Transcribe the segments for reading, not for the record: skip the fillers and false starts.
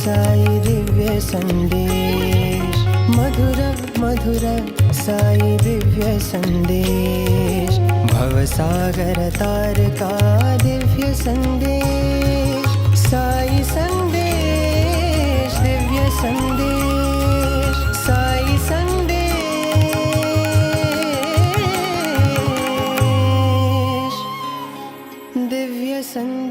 साई दिव्य संदेश, मधुर मधुर साई दिव्य संदेश, भवसागर तार का दिव्य संदेश, साई संदेश दिव्य संदेश, साई संदेश दिव्य संदेश।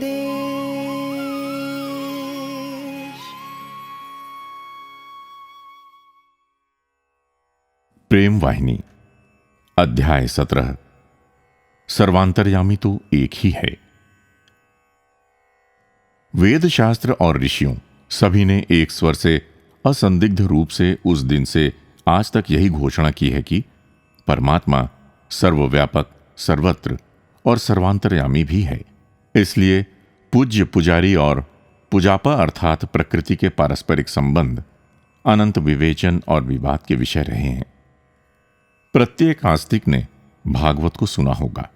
प्रेम वाहिनी अध्याय 17। सर्वांतर्यामी तो एक ही है। वेद शास्त्र और ऋषियों सभी ने एक स्वर से असंदिग्ध रूप से उस दिन से आज तक यही घोषणा की है कि परमात्मा सर्वव्यापक, सर्वत्र और सर्वांतर्यामी भी है। इसलिए पूज्य पुजारी और पुजापा अर्थात प्रकृति के पारस्परिक संबंध अनंत विवेचन और विवाद के विषय रहे हैं। प्रत्येक आस्तिक ने भागवत को सुना होगा।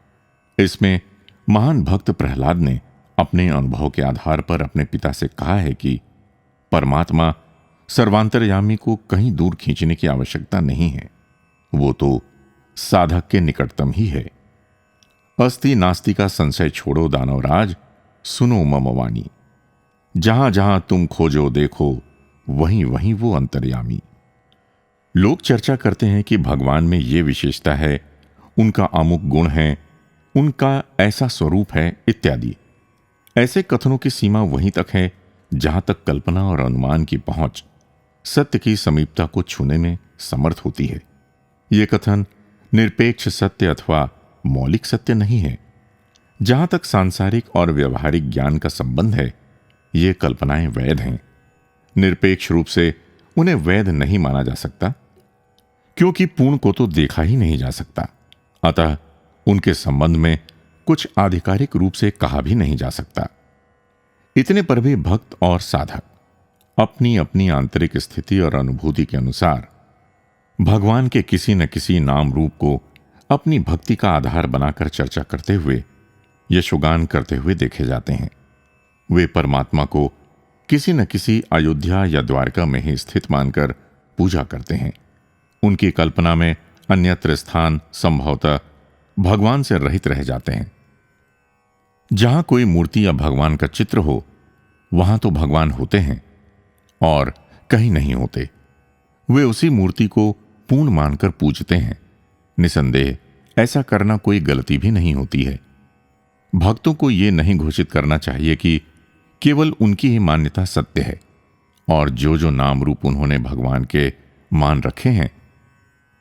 इसमें महान भक्त प्रहलाद ने अपने अनुभव के आधार पर अपने पिता से कहा है कि परमात्मा सर्वांतर्यामी को कहीं दूर खींचने की आवश्यकता नहीं है, वो तो साधक के निकटतम ही है। अस्ति नास्ति का संशय छोड़ो दानवराज, सुनो मम वाणी, जहां जहां तुम खोजो देखो वहीं वहीं वो अंतर्यामी। लोग चर्चा करते हैं कि भगवान में ये विशेषता है, उनका अमुक गुण है, उनका ऐसा स्वरूप है इत्यादि। ऐसे कथनों की सीमा वहीं तक है जहां तक कल्पना और अनुमान की पहुंच सत्य की समीपता को छूने में समर्थ होती है। ये कथन निरपेक्ष सत्य अथवा मौलिक सत्य नहीं है। जहां तक सांसारिक और व्यवहारिक ज्ञान का संबंध है, ये कल्पनाएं वैध हैं। निरपेक्ष रूप से उन्हें वैध नहीं माना जा सकता, क्योंकि पूर्ण को तो देखा ही नहीं जा सकता। अतः उनके संबंध में कुछ आधिकारिक रूप से कहा भी नहीं जा सकता। इतने पर भी भक्त और साधक अपनी अपनी आंतरिक स्थिति और अनुभूति के अनुसार भगवान के किसी न किसी नाम रूप को अपनी भक्ति का आधार बनाकर चर्चा करते हुए, यशोगान करते हुए देखे जाते हैं। वे परमात्मा को किसी न किसी अयोध्या या द्वारका में ही स्थित मानकर पूजा करते हैं। उनकी कल्पना में अन्यत्र स्थान संभवतः भगवान से रहित रह जाते हैं। जहां कोई मूर्ति या भगवान का चित्र हो, वहां तो भगवान होते हैं और कहीं नहीं होते। वे उसी मूर्ति को पूर्ण मानकर पूजते हैं। निसंदेह ऐसा करना कोई गलती भी नहीं होती है। भक्तों को यह नहीं घोषित करना चाहिए कि केवल उनकी ही मान्यता सत्य है और जो जो नाम रूप उन्होंने भगवान के मान रखे हैं,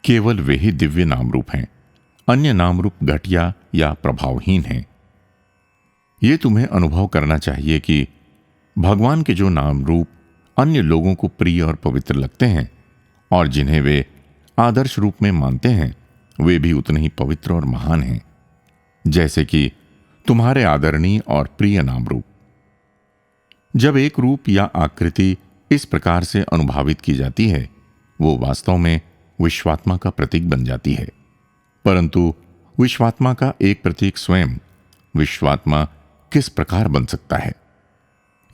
केवल वे ही दिव्य नाम रूप हैं, अन्य नाम रूप घटिया या प्रभावहीन हैं। यह तुम्हें अनुभव करना चाहिए कि भगवान के जो नाम रूप अन्य लोगों को प्रिय और पवित्र लगते हैं और जिन्हें वे आदर्श रूप में मानते हैं, वे भी उतने ही पवित्र और महान हैं, जैसे कि तुम्हारे आदरणीय और प्रिय नाम रूप। जब एक रूप या आकृति इस प्रकार से अनुभावित की जाती है, वो वास्तव में विश्वात्मा का प्रतीक बन जाती है। परंतु विश्वात्मा का एक प्रतीक स्वयं विश्वात्मा किस प्रकार बन सकता है,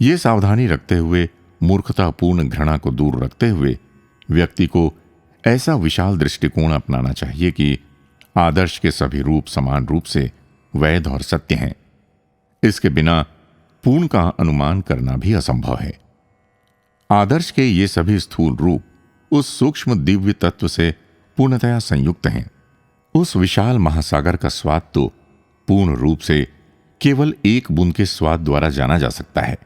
ये सावधानी रखते हुए, मूर्खतापूर्ण घृणा को दूर रखते हुए व्यक्ति को ऐसा विशाल दृष्टिकोण अपनाना चाहिए कि आदर्श के सभी रूप समान रूप से वैध और सत्य हैं। इसके बिना पूर्ण का अनुमान करना भी असंभव है। आदर्श के ये सभी स्थूल रूप उस सूक्ष्म दिव्य तत्व से पूर्णतया संयुक्त हैं। उस विशाल महासागर का स्वाद तो पूर्ण रूप से केवल एक बूंद के स्वाद द्वारा जाना जा सकता है,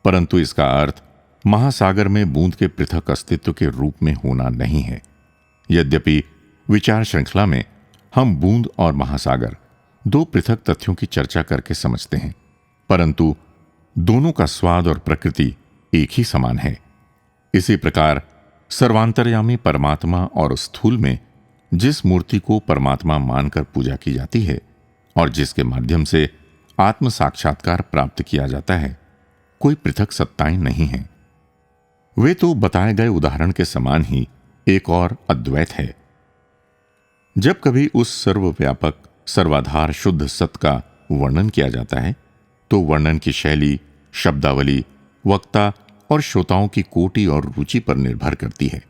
परंतु इसका अर्थ महासागर में बूंद के पृथक अस्तित्व के रूप में होना नहीं है। यद्यपि विचार श्रृंखला में हम बूंद और महासागर दो पृथक तथ्यों की चर्चा करके समझते हैं, परंतु दोनों का स्वाद और प्रकृति एक ही समान है। इसी प्रकार सर्वांतर्यामी परमात्मा और स्थूल में जिस मूर्ति को परमात्मा मानकर पूजा की जाती है और जिसके माध्यम से आत्म साक्षात्कार प्राप्त किया जाता है, कोई पृथक सत्ताएं नहीं हैं। वे तो बताए गए उदाहरण के समान ही एक और अद्वैत है। जब कभी उस सर्वव्यापक सर्वाधार शुद्ध सत्य का वर्णन किया जाता है, तो वर्णन की शैली, शब्दावली, वक्ता और श्रोताओं की कोटि और रुचि पर निर्भर करती है।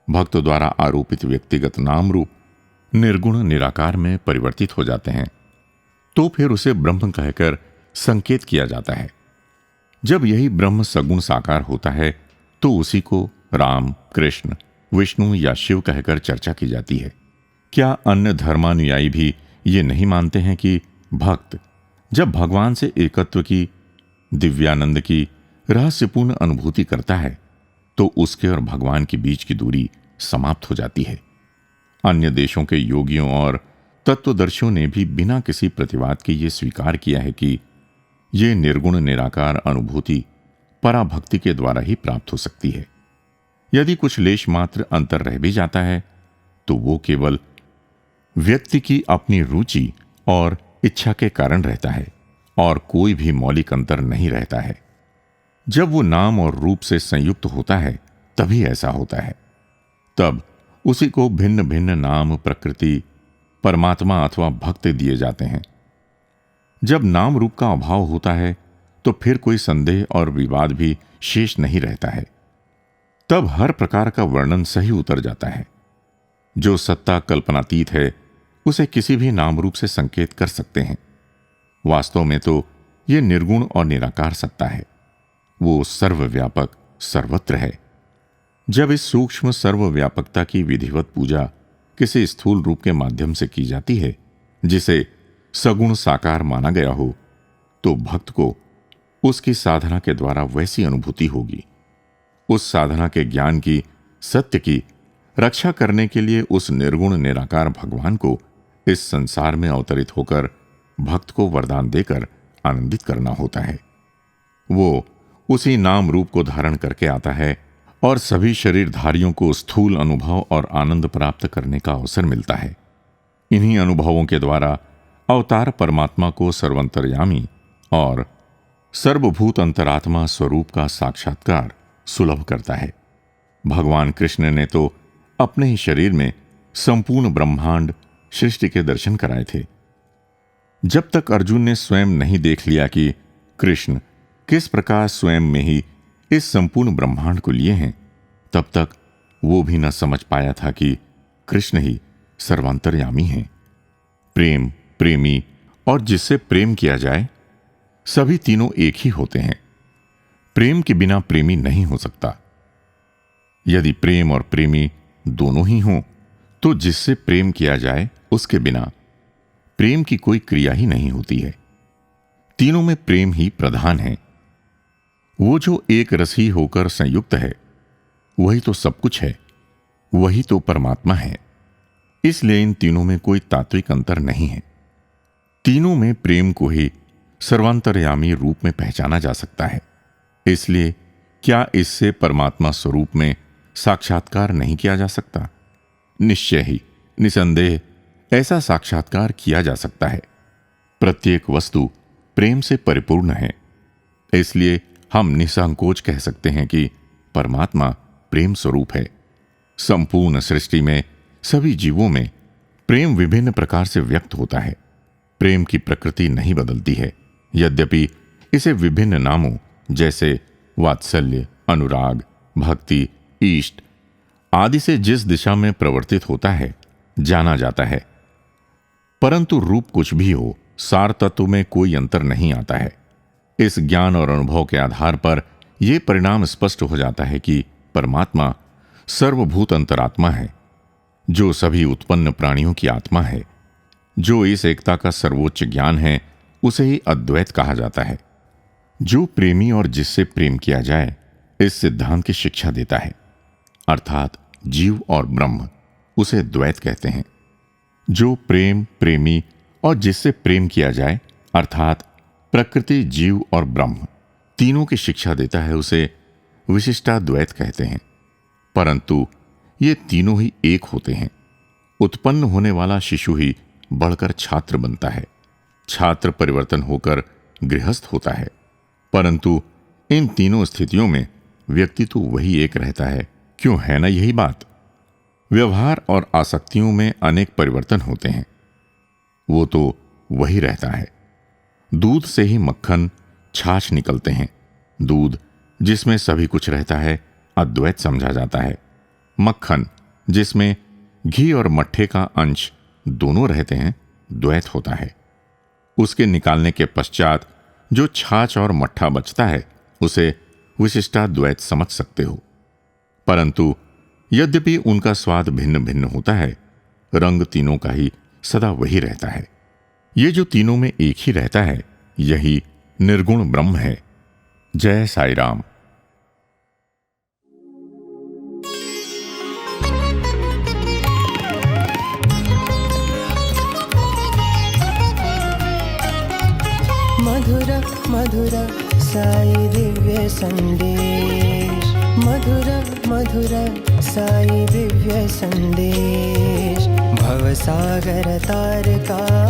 भक्तों द्वारा आरोपित व्यक्तिगत नाम रूप निर्गुण निराकार में परिवर्तित हो जाते हैं, तो फिर उसे ब्रह्म कहकर संकेत किया जाता है। जब यही ब्रह्म सगुण साकार होता है तो उसी को राम, कृष्ण, विष्णु या शिव कहकर चर्चा की जाती है। क्या अन्य धर्मानुयायी भी ये नहीं मानते हैं कि भक्त जब भगवान से एकत्व की, दिव्यानंद की रहस्यपूर्ण अनुभूति करता है तो उसके और भगवान के बीच की दूरी समाप्त हो जाती है? अन्य देशों के योगियों और तत्वदर्शियों ने भी बिना किसी प्रतिवाद के ये स्वीकार किया है कि ये निर्गुण निराकार अनुभूति पराभक्ति के द्वारा ही प्राप्त हो सकती है। यदि कुछ लेश मात्र अंतर रह भी जाता है तो वो केवल व्यक्ति की अपनी रुचि और इच्छा के कारण रहता है और कोई भी मौलिक अंतर नहीं रहता है। जब वो नाम और रूप से संयुक्त होता है तभी ऐसा होता है। तब उसी को भिन्न भिन्न नाम, प्रकृति, परमात्मा अथवा भक्त दिए जाते हैं। जब नाम रूप का अभाव होता है तो फिर कोई संदेह और विवाद भी शेष नहीं रहता है। तब हर प्रकार का वर्णन सही उतर जाता है। जो सत्ता कल्पनातीत है उसे किसी भी नाम रूप से संकेत कर सकते हैं। वास्तव में तो यह निर्गुण और निराकार सत्ता है। वो सर्वव्यापक, सर्वत्र है। जब इस सूक्ष्म सर्वव्यापकता की विधिवत पूजा किसी स्थूल रूप के माध्यम से की जाती है जिसे सगुण साकार माना गया हो, तो भक्त को उसकी साधना के द्वारा वैसी अनुभूति होगी। उस साधना के ज्ञान की, सत्य की रक्षा करने के लिए उस निर्गुण निराकार भगवान को इस संसार में अवतरित होकर भक्त को वरदान देकर आनंदित करना होता है। वो उसी नाम रूप को धारण करके आता है और सभी शरीरधारियों को स्थूल अनुभव और आनंद प्राप्त करने का अवसर मिलता है। इन्हीं अनुभवों के द्वारा अवतार परमात्मा को सर्वंतर्यामी और सर्वभूत अंतरात्मा स्वरूप का साक्षात्कार सुलभ करता है। भगवान कृष्ण ने तो अपने ही शरीर में संपूर्ण ब्रह्मांड सृष्टि के दर्शन कराए थे। जब तक अर्जुन ने स्वयं नहीं देख लिया कि कृष्ण किस प्रकार स्वयं में ही इस संपूर्ण ब्रह्मांड को लिए हैं, तब तक वो भी न समझ पाया था कि कृष्ण ही सर्वांतर्यामी हैं। प्रेम, प्रेमी और जिससे प्रेम किया जाए, सभी तीनों एक ही होते हैं। प्रेम के बिना प्रेमी नहीं हो सकता। यदि प्रेम और प्रेमी दोनों ही हों, तो जिससे प्रेम किया जाए उसके बिना प्रेम की कोई क्रिया ही नहीं होती है। तीनों में प्रेम ही प्रधान है। वो जो एक रस ही होकर संयुक्त है, वही तो सब कुछ है, वही तो परमात्मा है। इसलिए इन तीनों में कोई तात्विक अंतर नहीं है। तीनों में प्रेम को ही सर्वांतर्यामी रूप में पहचाना जा सकता है। इसलिए क्या इससे परमात्मा स्वरूप में साक्षात्कार नहीं किया जा सकता? निश्चय ही, निसंदेह ऐसा साक्षात्कार किया जा सकता है। प्रत्येक वस्तु प्रेम से परिपूर्ण है। इसलिए हम निसंकोच कह सकते हैं कि परमात्मा प्रेम स्वरूप है। संपूर्ण सृष्टि में सभी जीवों में प्रेम विभिन्न प्रकार से व्यक्त होता है। प्रेम की प्रकृति नहीं बदलती है, यद्यपि इसे विभिन्न नामों जैसे वात्सल्य, अनुराग, भक्ति, इष्ट आदि से जिस दिशा में प्रवर्तित होता है जाना जाता है। परंतु रूप कुछ भी हो, सार तत्व में कोई अंतर नहीं आता है। इस ज्ञान और अनुभव के आधार पर यह परिणाम स्पष्ट हो जाता है कि परमात्मा सर्वभूत अंतरात्मा है, जो सभी उत्पन्न प्राणियों की आत्मा है। जो इस एकता का सर्वोच्च ज्ञान है उसे ही अद्वैत कहा जाता है। जो प्रेमी और जिससे प्रेम किया जाए इस सिद्धांत की शिक्षा देता है, अर्थात जीव और ब्रह्म, उसे द्वैत कहते हैं। जो प्रेम, प्रेमी और जिससे प्रेम किया जाए अर्थात प्रकृति, जीव और ब्रह्म तीनों की शिक्षा देता है, उसे विशिष्टाद्वैत कहते हैं। परंतु ये तीनों ही एक होते हैं। उत्पन्न होने वाला शिशु ही बढ़कर छात्र बनता है, छात्र परिवर्तन होकर गृहस्थ होता है। परंतु इन तीनों स्थितियों में व्यक्ति तो वही एक रहता है। क्यों, है ना यही बात? व्यवहार और आसक्तियों में अनेक परिवर्तन होते हैं, वो तो वही रहता है। दूध से ही मक्खन, छाछ निकलते हैं। दूध जिसमें सभी कुछ रहता है, अद्वैत समझा जाता है। मक्खन, जिसमें घी और मट्ठे का अंश दोनों रहते हैं, द्वैत होता है। उसके निकालने के पश्चात जो छाछ और मट्ठा बचता है, उसे विशिष्टाद्वैत समझ सकते हो। परंतु यद्यपि उनका स्वाद भिन्न भिन्न होता है, रंग तीनों का ही सदा वही रहता है। ये जो तीनों में एक ही रहता है, यही निर्गुण ब्रह्म है। जय साई राम। मधुर मधुर साई दिव्य संदेश, मधुर मधुर साई दिव्य संदेश, भवसागर तार का